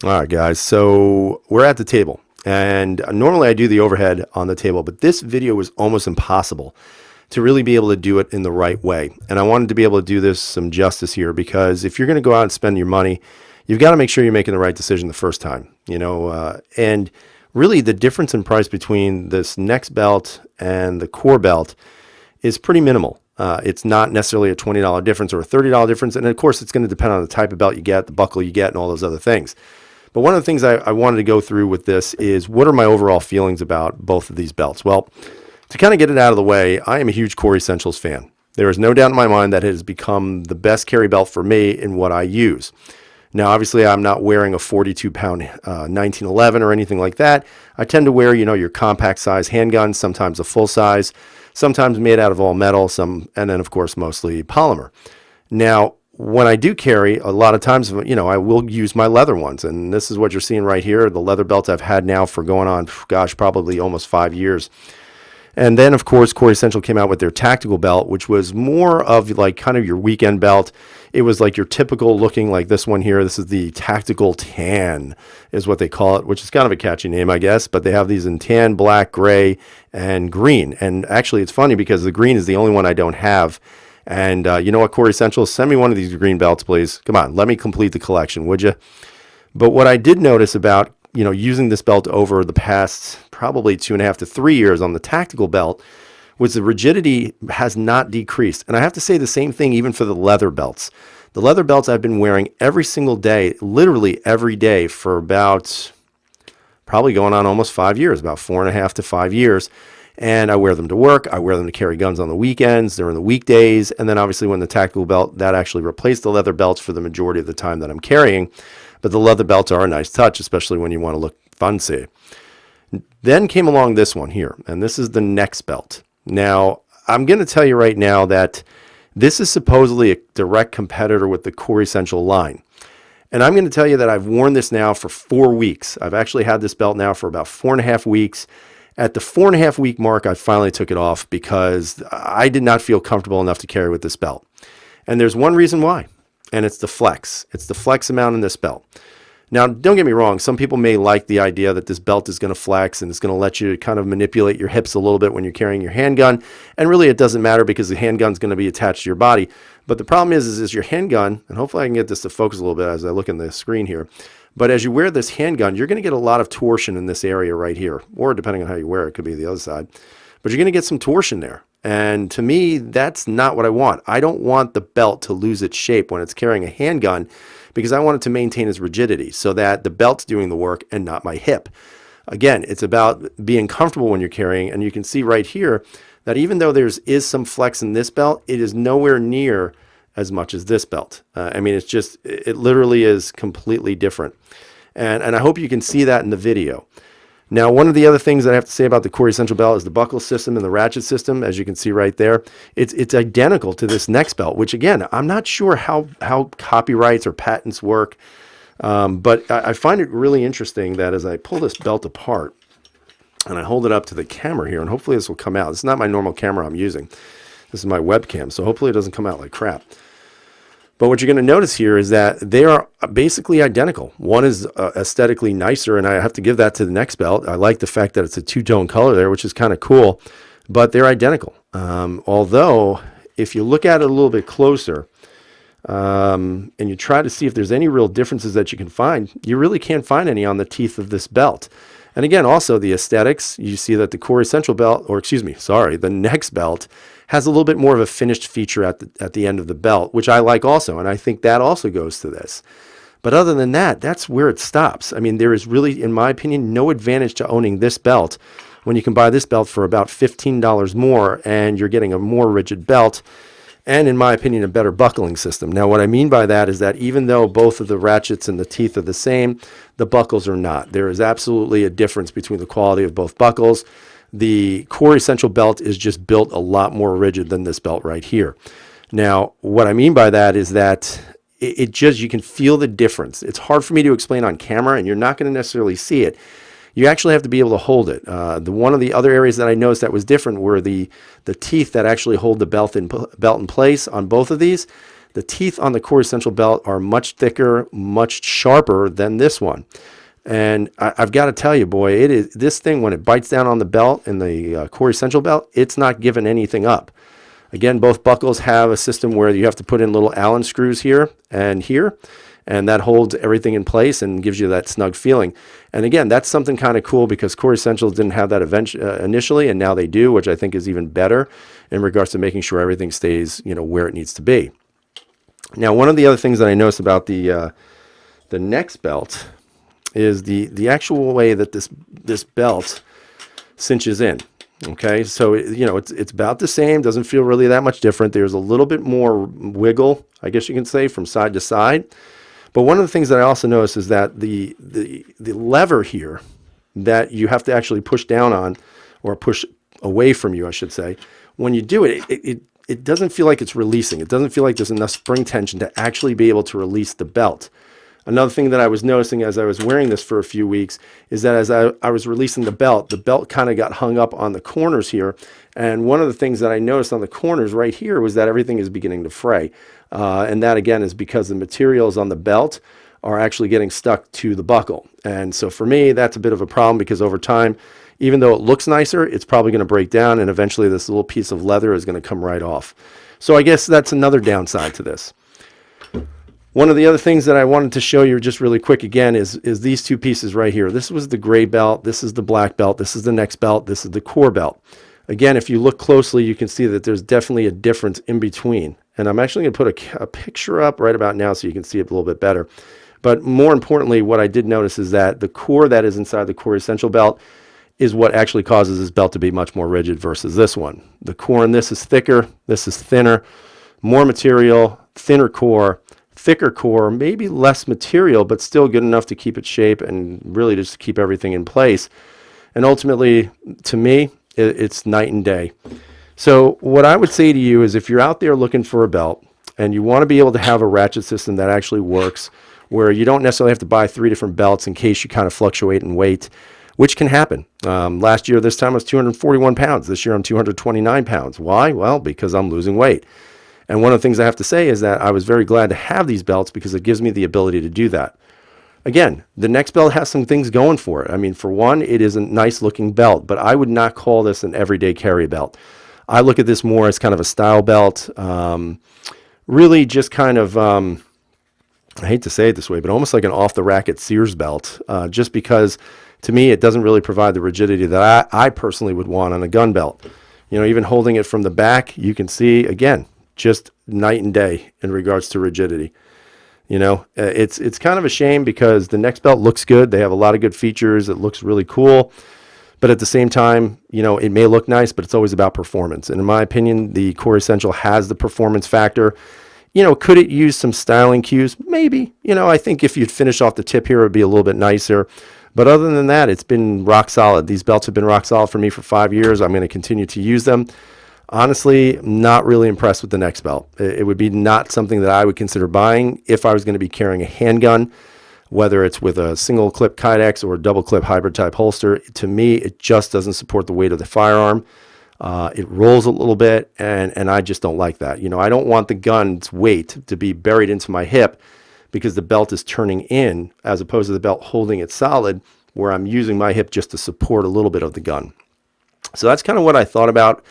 All right, guys. So we're at the table, and normally I do the overhead on the table, but this video was almost impossible to really be able to do it in the right way. And I wanted to be able to do this some justice here because if you're going to go out and spend your money, you've got to make sure you're making the right decision the first time, and really the difference in price between this NexBelt and the core belt is pretty minimal. It's not necessarily a $20 difference or a $30 difference. And of course, it's going to depend on the type of belt you get, the buckle you get, and all those other things. But one of the things I wanted to go through with this is what are my overall feelings about both of these belts? Well, to kind of get it out of the way, I am a huge Core Essentials fan. There is no doubt in my mind that it has become the best carry belt for me in what I use. Now, obviously, I'm not wearing a 42-pound 1911 or anything like that. I tend to wear, your compact size handguns, sometimes a full size, sometimes made out of all metal, and then, of course, mostly polymer. Now, when I do carry, a lot of times, I will use my leather ones. And this is what you're seeing right here, the leather belts I've had now for going on, probably almost 5 years. And then, of course, Core Essential came out with their tactical belt, which was more of like kind of your weekend belt. It was like your typical looking like this one here. This is the Tactical Tan is what they call it, which is kind of a catchy name, I guess. But they have these in tan, black, gray, and green. And actually, it's funny because the green is the only one I don't have. And you know what, Core Essentials, send me one of these green belts, please. Come on, let me complete the collection, would you? But what I did notice about, using this belt over the past probably 2.5 to 3 years on the tactical belt was the rigidity has not decreased. And I have to say the same thing even for the leather belts. The leather belts I've been wearing every single day, literally every day for about probably going on almost 5 years, about 4.5 to 5 years. And I wear them to work. I wear them to carry guns on the weekends, during the weekdays. And then obviously when the tactical belt, that actually replaced the leather belts for the majority of the time that I'm carrying. But the leather belts are a nice touch, especially when you want to look fancy. Then came along this one here, and this is the NexBelt. Now, I'm going to tell you right now that this is supposedly a direct competitor with the Core Essential line. And I'm going to tell you that I've worn this now for 4 weeks. I've actually had this belt now for about 4.5 weeks. At the 4.5 week mark, I finally took it off because I did not feel comfortable enough to carry with this belt. And there's one reason why, and it's the flex. It's the flex amount in this belt. Now, don't get me wrong. Some people may like the idea that this belt is going to flex and it's going to let you kind of manipulate your hips a little bit when you're carrying your handgun. And really, it doesn't matter because the handgun is going to be attached to your body. But the problem is your handgun, and hopefully I can get this to focus a little bit as I look in the screen here. But as you wear this handgun, you're going to get a lot of torsion in this area right here. Or depending on how you wear it, it could be the other side. But you're going to get some torsion there. And to me, that's not what I want. I don't want the belt to lose its shape when it's carrying a handgun because I want it to maintain its rigidity so that the belt's doing the work and not my hip. Again, it's about being comfortable when you're carrying. And you can see right here that even though there is some flex in this belt, it is nowhere near as much as this belt. It literally is completely different. And I hope you can see that in the video. Now, one of the other things that I have to say about the Core Essential belt is the buckle system and the ratchet system, as you can see right there. It's identical to this NexBelt, which again, I'm not sure how copyrights or patents work, but I find it really interesting that as I pull this belt apart and I hold it up to the camera here, and hopefully this will come out. This is not my normal camera I'm using. This is my webcam, so hopefully it doesn't come out like crap. But what you're going to notice here is that they are basically identical. One is aesthetically nicer, and I have to give that to the NexBelt. I like the fact that it's a two-tone color there, which is kind of cool, but they're identical. Although, if you look at it a little bit closer and you try to see if there's any real differences that you can find, you really can't find any on the teeth of this belt. And again, also the aesthetics, you see that the Core Essential belt, the NexBelt, has a little bit more of a finished feature at the end of the belt, which I like also, and I think that also goes to this. But other than that, that's where it stops. I mean, there is really, in my opinion, no advantage to owning this belt when you can buy this belt for about $15 more, and you're getting a more rigid belt, and in my opinion, a better buckling system. Now, what I mean by that is that even though both of the ratchets and the teeth are the same, the buckles are not. There is absolutely a difference between the quality of both buckles. The Core Essential belt is just built a lot more rigid than this belt right here. Now, what I mean by that is that you can feel the difference. It's hard for me to explain on camera, and you're not going to necessarily see it. you actually have to be able to hold it. One of the other areas that I noticed that was different were the teeth that actually hold the belt in place on both of these. The teeth on the Core Essential belt are much thicker, much sharper than this one. And I've got to tell you, boy, it is this thing, when it bites down on the belt in the Core Essential belt, it's not giving anything up. Again, both buckles have a system where you have to put in little Allen screws here, and that holds everything in place and gives you that snug feeling. And again, that's something kind of cool because Core Essentials didn't have that initially, and now they do, which I think is even better in regards to making sure everything stays, where it needs to be. Now, one of the other things that I noticed about the NexBelt is the actual way that this belt cinches in. Okay, so it's about the same, doesn't feel really that much different. There's a little bit more wiggle, I guess you can say, from side to side. But one of the things that I also noticed is that the lever here that you have to actually push down on, or push away from you, I should say, when you do it, it doesn't feel like it's releasing. It doesn't feel like there's enough spring tension to actually be able to release the belt. Another thing that I was noticing as I was wearing this for a few weeks is that as I was releasing the belt kind of got hung up on the corners here. And one of the things that I noticed on the corners right here was that everything is beginning to fray. And that, again, is because the materials on the belt are actually getting stuck to the buckle. And so for me, that's a bit of a problem because over time, even though it looks nicer, it's probably going to break down, and eventually this little piece of leather is going to come right off. So I guess that's another downside to this. One of the other things that I wanted to show you just really quick again is these two pieces right here. This was the gray belt, this is the black belt, this is the NexBelt, this is the Core belt. Again, if you look closely, you can see that there's definitely a difference in between. And I'm actually going to put a picture up right about now so you can see it a little bit better. But more importantly, what I did notice is that the core that is inside the Core Essential belt is what actually causes this belt to be much more rigid versus this one. The core in this is thicker, this is thinner, more material, thinner core, thicker core, maybe less material, but still good enough to keep its shape and really just keep everything in place. And ultimately, to me, it's night and day. So what I would say to you is if you're out there looking for a belt and you want to be able to have a ratchet system that actually works, where you don't necessarily have to buy 3 different belts in case you kind of fluctuate in weight, which can happen. Last year, this time I was 241 pounds. This year, I'm 229 pounds. Why? Well, because I'm losing weight. And one of the things I have to say is that I was very glad to have these belts because it gives me the ability to do that. Again, the NexBelt has some things going for it. I mean, for one, it is a nice looking belt, but I would not call this an everyday carry belt. I look at this more as kind of a style belt, really just kind of, I hate to say it this way, but almost like an off-the-rack Sears belt, just because to me it doesn't really provide the rigidity that I personally would want on a gun belt. Even holding it from the back, you can see, again, just night and day in regards to rigidity. It's kind of a shame because the NexBelt looks good. They have a lot of good features. It looks really cool. But at the same time, it may look nice, but it's always about performance. And in my opinion, the Core Essential has the performance factor. Could it use some styling cues? Maybe. I think if you'd finish off the tip here, it would be a little bit nicer. But other than that, it's been rock solid. These belts have been rock solid for me for 5 years. I'm going to continue to use them. Honestly, not really impressed with the NexBelt. It would be not something that I would consider buying if I was going to be carrying a handgun, whether it's with a single clip Kydex or a double clip hybrid type holster. To me, it just doesn't support the weight of the firearm. It rolls a little bit, and I just don't like that. I don't want the gun's weight to be buried into my hip because the belt is turning in as opposed to the belt holding it solid, where I'm using my hip just to support a little bit of the gun. So that's kind of what I thought about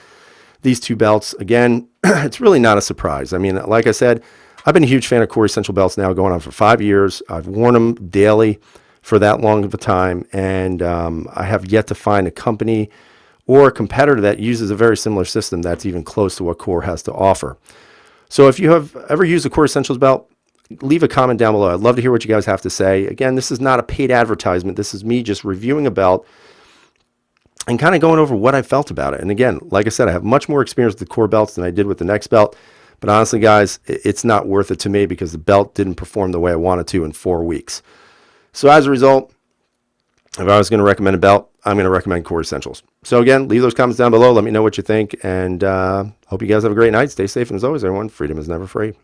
these two belts. Again, it's really not a surprise. I mean, like I said, I've been a huge fan of Core Essential belts now going on for 5 years. I've worn them daily for that long of a time, and I have yet to find a company or a competitor that uses a very similar system that's even close to what Core has to offer. So if you have ever used a Core Essentials belt, leave a comment down below. I'd love to hear what you guys have to say. Again, this is not a paid advertisement. This is me just reviewing a belt and kind of going over what I felt about it. And again, like I said, I have much more experience with the Core belts than I did with the NexBelt. But honestly, guys, it's not worth it to me because the belt didn't perform the way I wanted to in 4 weeks. So as a result, if I was going to recommend a belt, I'm going to recommend Core Essentials. So again, leave those comments down below. Let me know what you think. And hope you guys have a great night. Stay safe. And as always, everyone, freedom is never free.